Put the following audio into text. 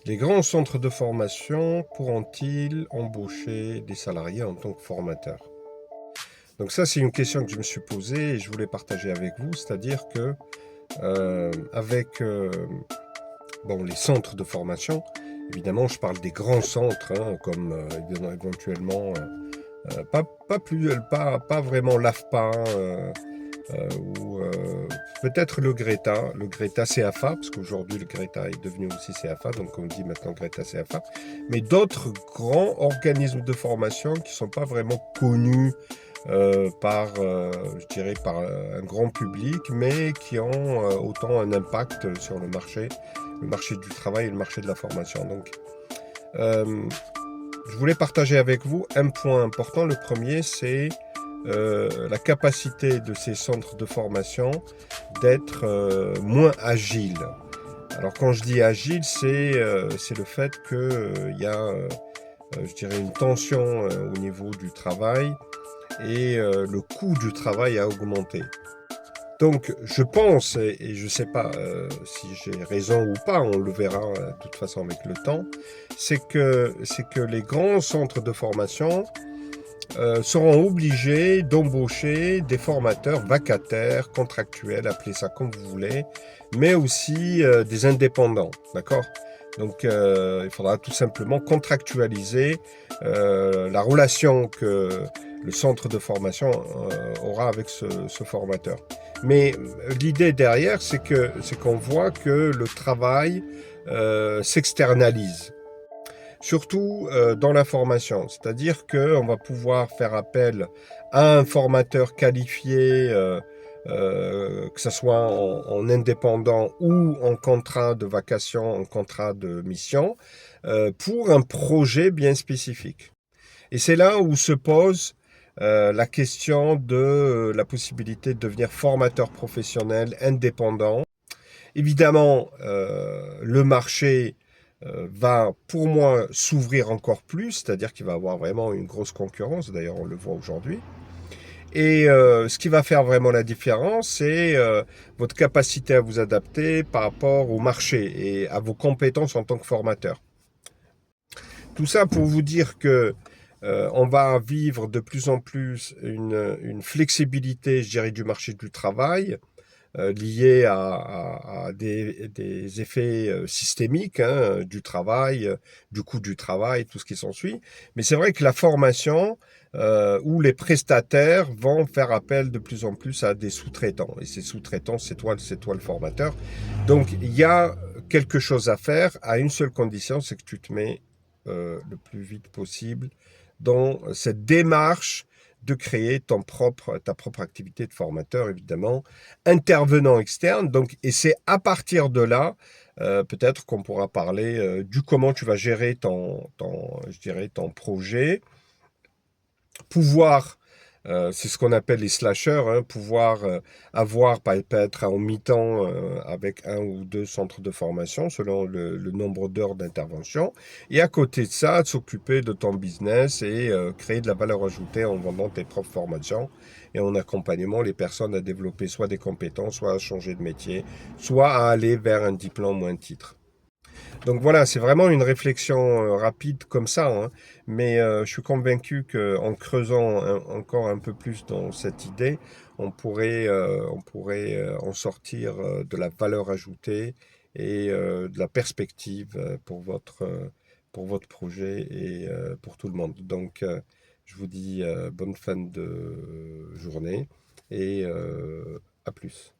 Les grands centres de formation pourront-ils embaucher des salariés en tant que formateurs? Donc ça, c'est une question que je me suis posée et je voulais partager avec vous, c'est-à-dire que avec bon, les centres de formation, évidemment, je parle des grands centres, hein, comme éventuellement, pas vraiment l'AFPA, ou peut-être le Greta CAFA, parce qu'aujourd'hui le Greta est devenu aussi CAFA, donc on dit maintenant Greta CAFA, mais d'autres grands organismes de formation qui ne sont pas vraiment connus je dirais, par un grand public, mais qui ont autant un impact sur le marché du travail et le marché de la formation. Donc, euh, je voulais partager avec vous un point important. Le premier, c'est la capacité de ces centres de formation d'être moins agiles. Alors quand je dis agile, c'est le fait qu'il y a, je dirais, une tension au niveau du travail et le coût du travail a augmenté. Donc je pense, et je ne sais pas si j'ai raison ou pas, on le verra de toute façon avec le temps, c'est que les grands centres de formation seront obligés d'embaucher des formateurs vacataires, contractuels, appelez ça comme vous voulez, mais aussi des indépendants, d'accord? Donc il faudra tout simplement contractualiser la relation que le centre de formation aura avec ce formateur. Mais l'idée derrière, c'est qu'on voit que le travail s'externalise surtout dans la formation. C'est-à-dire qu'on va pouvoir faire appel à un formateur qualifié, que ce soit en indépendant ou en contrat de vacation, en contrat de mission, pour un projet bien spécifique. Et c'est là où se pose la question de la possibilité de devenir formateur professionnel indépendant. Évidemment, le marché va, pour moi, s'ouvrir encore plus, c'est-à-dire qu'il va avoir vraiment une grosse concurrence, d'ailleurs on le voit aujourd'hui. Et ce qui va faire vraiment la différence, c'est votre capacité à vous adapter par rapport au marché et à vos compétences en tant que formateur. Tout ça pour vous dire que on va vivre de plus en plus une flexibilité, je dirais, du marché du travail, liés à des effets systémiques hein, du travail, du coût du travail, tout ce qui s'ensuit. Mais c'est vrai que la formation ou les prestataires vont faire appel de plus en plus à des sous-traitants. Et ces sous-traitants, c'est toi le formateur. Donc il y a quelque chose à faire à une seule condition, c'est que tu te mets le plus vite possible dans cette démarche de créer ta propre activité de formateur, évidemment, intervenant externe. Donc, et c'est à partir de là, peut-être qu'on pourra parler du comment tu vas gérer je dirais, ton projet, pouvoir c'est ce qu'on appelle les slashers, hein, pouvoir avoir peut-être en mi-temps avec un ou deux centres de formation selon le nombre d'heures d'intervention. Et à côté de ça, de s'occuper de ton business et créer de la valeur ajoutée en vendant tes propres formations et en accompagnant les personnes à développer soit des compétences, soit à changer de métier, soit à aller vers un diplôme ou un titre. Donc voilà, c'est vraiment une réflexion rapide comme ça, hein. Mais je suis convaincu qu'en creusant encore un peu plus dans cette idée, on pourrait en sortir de la valeur ajoutée et de la perspective pour votre projet et pour tout le monde. Donc je vous dis bonne fin de journée et à plus.